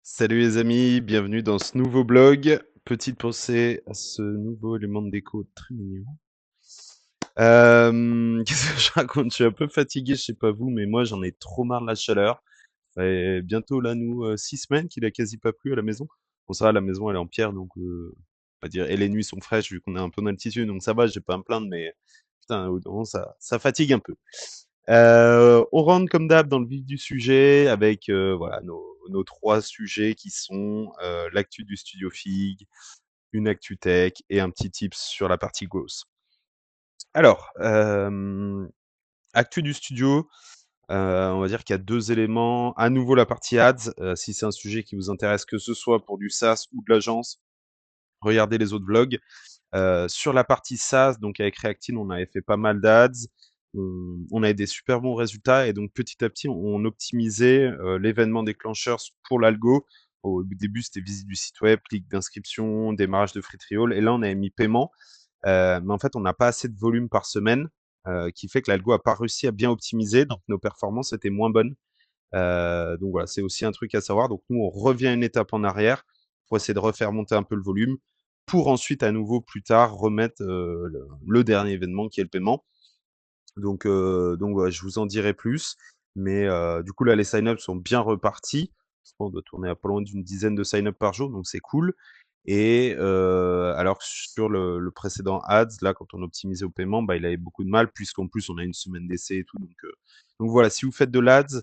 Salut les amis, bienvenue dans ce nouveau blog. Petite pensée à ce nouveau élément de déco très mignon. Qu'est-ce que je raconte? Je suis un peu fatigué, je sais pas vous, mais moi j'en ai trop marre de la chaleur. Ça fait bientôt là nous 6 semaines qu'il a quasi pas plu à la maison. Bon ça va, la maison elle est en pierre donc on va dire et les nuits sont fraîches vu qu'on est un peu en altitude donc ça va, je vais pas à me plaindre mais putain au bout d'un moment, ça fatigue un peu. On rentre comme d'hab dans le vif du sujet avec voilà nos trois sujets qui sont l'actu du studio Fig, une actu tech et un petit tips sur la partie growth. Alors, actu du studio, on va dire qu'il y a deux éléments. À nouveau la partie ads, si c'est un sujet qui vous intéresse, que ce soit pour du SaaS ou de l'agence, regardez les autres vlogs. Sur la partie SaaS, donc avec Reactine, on avait fait pas mal d'ads. On avait des super bons résultats et donc petit à petit, on optimisait l'événement déclencheur pour l'algo. Au début, c'était visite du site web, clic d'inscription, démarrage de free trial. Et là, on avait mis paiement. Mais en fait, on n'a pas assez de volume par semaine, qui fait que l'algo a pas réussi à bien optimiser. Donc, nos performances étaient moins bonnes. Donc voilà, c'est aussi un truc à savoir. Donc nous, on revient une étape en arrière pour essayer de refaire monter un peu le volume, pour ensuite à nouveau plus tard remettre le dernier événement qui est le paiement. Donc voilà, je vous en dirai plus. Mais du coup là, les sign-ups sont bien repartis. Je pense qu'on doit tourner à pas loin d'une dizaine de sign-up par jour, donc c'est cool. Et alors que sur le précédent ads, là, quand on optimisait au paiement, bah, il avait beaucoup de mal, puisqu'en plus on a une semaine d'essai et tout. Donc voilà, si vous faites de l'ads,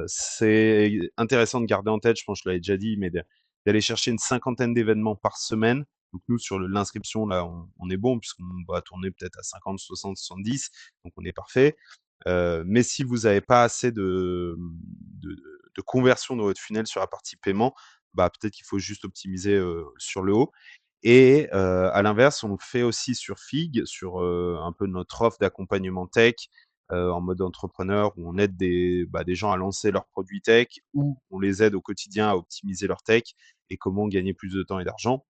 c'est intéressant de garder en tête, je pense que je l'avais déjà dit, mais d'aller chercher une cinquantaine d'événements par semaine. Donc nous, sur l'inscription, là, on est bon, puisqu'on va tourner peut-être à 50, 60, 70, donc on est parfait. Mais si vous n'avez pas assez de conversion dans votre funnel sur la partie paiement, bah, peut-être qu'il faut juste optimiser sur le haut. Et à l'inverse, on le fait aussi sur Fig, sur un peu notre offre d'accompagnement tech en mode entrepreneur, où on aide des gens à lancer leurs produits tech, ou on les aide au quotidien à optimiser leur tech et comment gagner plus de temps et d'argent.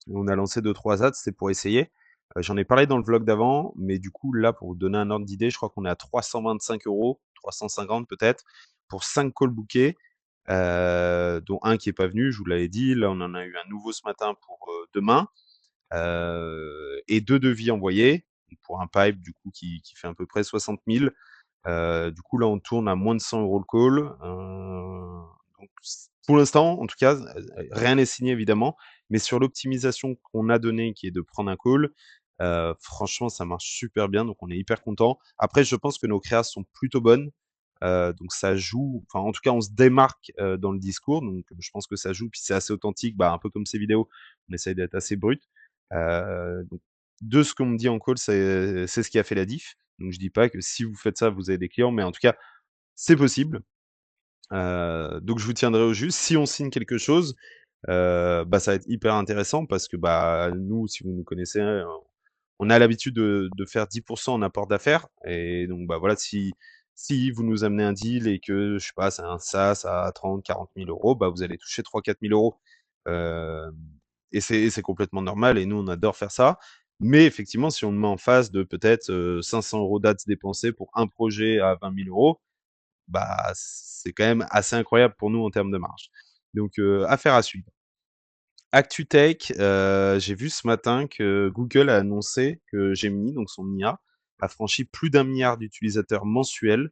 On a lancé deux trois ads, c'était pour essayer. J'en ai parlé dans le vlog d'avant, mais du coup, là, pour vous donner un ordre d'idée, je crois qu'on est à 325 €, 350 peut-être, pour 5 calls bookés, dont un qui est pas venu, je vous l'avais dit. Là, on en a eu un nouveau ce matin pour demain, et deux devis envoyés pour un pipe du coup qui fait à peu près 60 000. Du coup, là, on tourne à moins de 100 € le call. Donc, pour l'instant, en tout cas, rien n'est signé évidemment, mais sur l'optimisation qu'on a donnée, qui est de prendre un call, franchement, ça marche super bien, donc on est hyper content. Après, je pense que nos créas sont plutôt bonnes, donc ça joue. Enfin, en tout cas, on se démarque dans le discours, donc je pense que ça joue. Puis c'est assez authentique, bah, un peu comme ces vidéos. On essaye d'être assez brut. Donc, de ce qu'on me dit en call, c'est ce qui a fait la diff. Donc je dis pas que si vous faites ça, vous avez des clients, mais en tout cas, c'est possible. Donc je vous tiendrai au jus. Si on signe quelque chose, bah, ça va être hyper intéressant parce que, bah, nous, si vous nous connaissez, on a l'habitude de faire 10 en apport d'affaires et donc, bah, voilà, si vous nous amenez un deal et que, je sais pas, c'est un SaaS à 30 000 – 40 000 €, bah, vous allez toucher 3 – 4 000 €. Hem et c'est complètement normal et nous, on adore faire ça. Mais effectivement, si on le met en face de peut-être 500 € d'ads dépensés pour un projet à 20 000 €, bah, c'est quand même assez incroyable pour nous en termes de marge. Donc affaire à suivre. Actu Tech, j'ai vu ce matin que Google a annoncé que Gemini, donc son IA, a franchi plus d'1 milliard d'utilisateurs mensuels.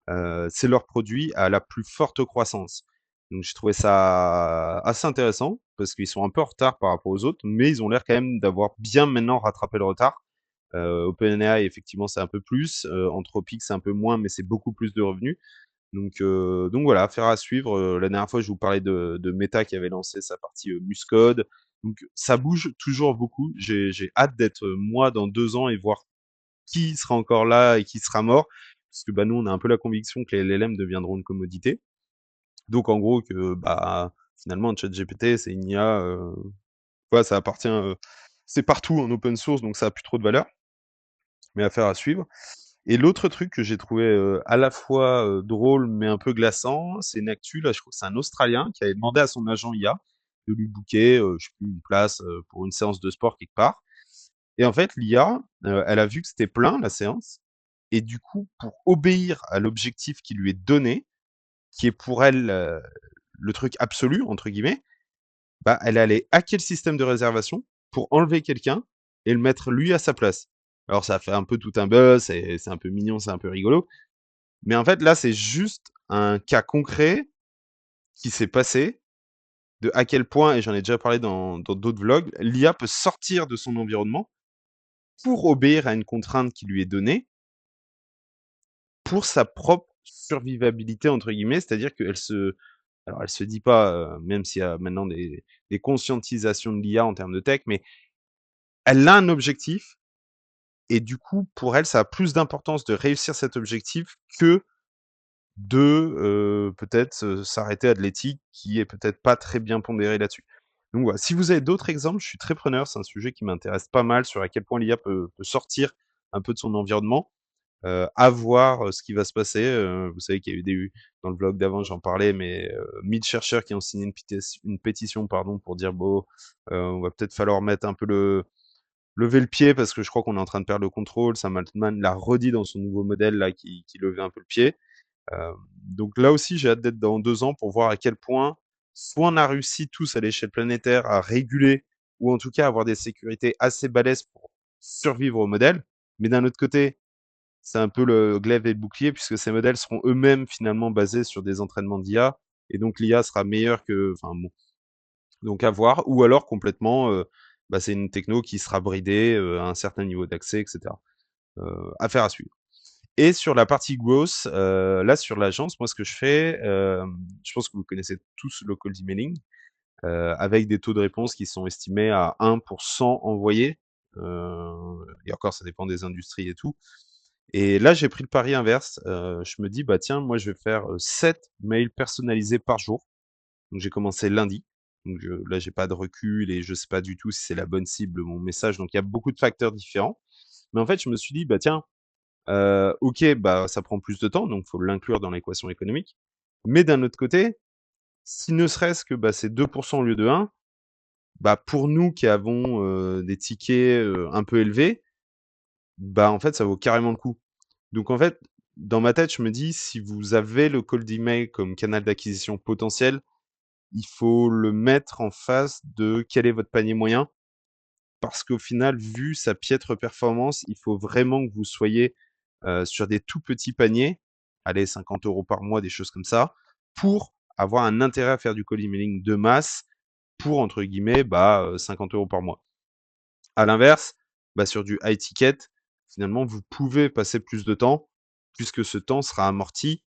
C'est leur produit à la plus forte croissance. Donc j'ai trouvé ça assez intéressant parce qu'ils sont un peu en retard par rapport aux autres, mais ils ont l'air quand même d'avoir bien maintenant rattrapé le retard. OpenAI, effectivement, c'est un peu plus. Anthropic, c'est un peu moins, mais c'est beaucoup plus de revenus. Donc voilà, affaire à suivre. La dernière fois, je vous parlais de Meta qui avait lancé sa partie Muscode. Donc ça bouge toujours beaucoup. J'ai hâte d'être moi dans 2 ans et voir qui sera encore là et qui sera mort. Parce que bah, nous, on a un peu la conviction que les LLM deviendront une commodité. Donc en gros, que bah, finalement, un ChatGPT, c'est une IA. Voilà, ça appartient. C'est partout en open source, donc ça a plus trop de valeur. Mais affaire à suivre. Et l'autre truc que j'ai trouvé à la fois drôle mais un peu glaçant, c'est une actu, là, je crois que c'est un Australien qui avait demandé à son agent IA de lui booker, je sais plus, une place pour une séance de sport quelque part. Et en fait, l'IA, elle a vu que c'était plein la séance, et du coup, pour obéir à l'objectif qui lui est donné, qui est pour elle le truc «absolu» entre guillemets, bah, elle allait hacker le système de réservation pour enlever quelqu'un et le mettre lui à sa place. Alors ça fait un peu tout un buzz, c'est un peu mignon, c'est un peu rigolo, mais en fait là, c'est juste un cas concret qui s'est passé, de à quel point, et j'en ai déjà parlé dans d'autres vlogs, l'IA peut sortir de son environnement pour obéir à une contrainte qui lui est donnée, pour sa propre «survivabilité» entre guillemets. C'est-à-dire qu'elle se alors elle se dit pas, même s'il y a maintenant des conscientisations de l'IA en termes de tech, mais elle a un objectif et du coup, pour elle, ça a plus d'importance de réussir cet objectif que de, peut-être, s'arrêter à de l'éthique qui est peut-être pas très bien pondérée là-dessus. Donc voilà, si vous avez d'autres exemples, je suis très preneur, c'est un sujet qui m'intéresse pas mal sur à quel point l'IA peut sortir un peu de son environnement, à voir, ce qui va se passer, vous savez qu'il y a eu des dans le vlog d'avant, j'en parlais, mais 1000 chercheurs qui ont signé une pétition, pardon, pour dire: «Bon, on va peut-être falloir mettre un peu lever le pied parce que je crois qu'on est en train de perdre le contrôle». Sam Altman l'a redit dans son nouveau modèle là qui levait un peu le pied. Donc là aussi, j'ai hâte d'être dans 2 ans pour voir à quel point, soit on a réussi tous à l'échelle planétaire à réguler ou en tout cas avoir des sécurités assez balèzes pour survivre au modèle. Mais d'un autre côté, c'est un peu le glaive et le bouclier puisque ces modèles seront eux-mêmes finalement basés sur des entraînements d'IA et donc l'IA sera meilleure que enfin bon, donc à voir ou alors complètement, bah, c'est une techno qui sera bridée, à un certain niveau d'accès et cetera. Affaire à suivre. Et sur la partie growth, là sur l'agence, moi ce que je fais, je pense que vous connaissez tous le cold emailing, avec des taux de réponse qui sont estimés à 1 pour 100 envoyés, et encore ça dépend des industries et tout. Et là j'ai pris le pari inverse, je me dis: «Bah tiens, moi je vais faire, 7 mails personnalisés par jour». Donc j'ai commencé lundi, donc là j'ai pas de recul et je sais pas du tout si c'est la bonne cible, mon message, donc il y a beaucoup de facteurs différents. Mais en fait je me suis dit: «Bah tiens, OK, bah, ça prend plus de temps, donc faut l'inclure dans l'équation économique. Mais d'un autre côté, si ne serait-ce que, bah, c'est 2 au lieu de 1, bah, pour nous qui avons, des tickets, un peu élevés, bah, en fait, ça vaut carrément le coup. Donc en fait, dans ma tête, je me dis: «Si vous avez le cold email comme canal d'acquisition potentiel, il faut le mettre en face de quel est votre panier moyen». Parce qu'au final, vu sa piètre performance, il faut vraiment que vous soyez, sur des tout petits paniers, allez 50 € par mois, des choses comme ça, pour avoir un intérêt à faire du cold emailing de masse pour entre guillemets, bah, 50 € par mois. À l'inverse, bah, sur du high ticket, finalement, vous pouvez passer plus de temps, puisque ce temps sera amorti,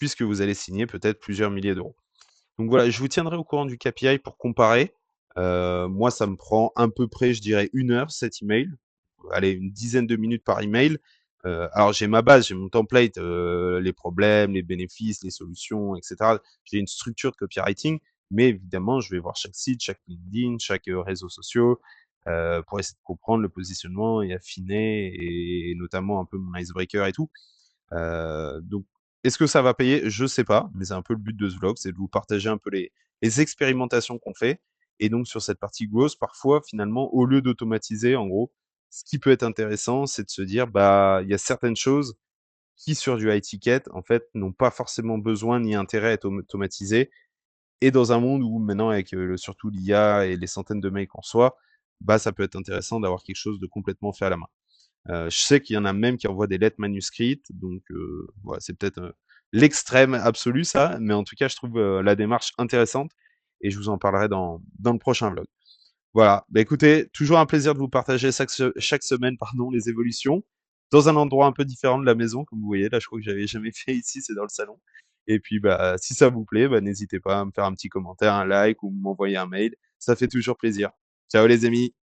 puisque vous allez signer peut-être plusieurs milliers d'euros. Donc voilà, je vous tiendrai au courant du KPI pour comparer. Moi, ça me prend à peu près, je dirais 1 heure cet email. Allez, une dizaine de minutes par email. Alors j'ai ma base, j'ai mon template, les problèmes, les bénéfices, les solutions et cetera. J'ai une structure de copywriting, mais évidemment, je vais voir chaque site, chaque LinkedIn, chaque, réseaux sociaux, pour essayer de comprendre le positionnement et affiner et notamment un peu mon icebreaker et tout. Donc est-ce que ça va payer? Je sais pas, mais c'est un peu le but de ce vlog, c'est de vous partager un peu les expérimentations qu'on fait et donc sur cette partie growth, parfois, finalement, au lieu d'automatiser, en gros, ce qui peut être intéressant, c'est de se dire: «Bah, il y a certaines choses qui, sur du high ticket, en fait, n'ont pas forcément besoin ni intérêt à être automatisées» et dans un monde où maintenant avec, surtout l'IA et les centaines de mails qu'on reçoit, bah, ça peut être intéressant d'avoir quelque chose de complètement fait à la main. Je sais qu'il y en a même qui envoient des lettres manuscrites, donc voilà, c'est peut-être, l'extrême absolu ça, mais en tout cas, je trouve, la démarche intéressante et je vous en parlerai dans le prochain vlog. Voilà, bah, écoutez, toujours un plaisir de vous partager chaque semaine, pardon, les évolutions, dans un endroit un peu différent de la maison, comme vous voyez. Là, je crois que j'avais jamais fait ici, c'est dans le salon et puis, bah, si ça vous plaît, bah, n'hésitez pas à me faire un petit commentaire, un like ou m'envoyer un mail, ça fait toujours plaisir. Ciao les amis.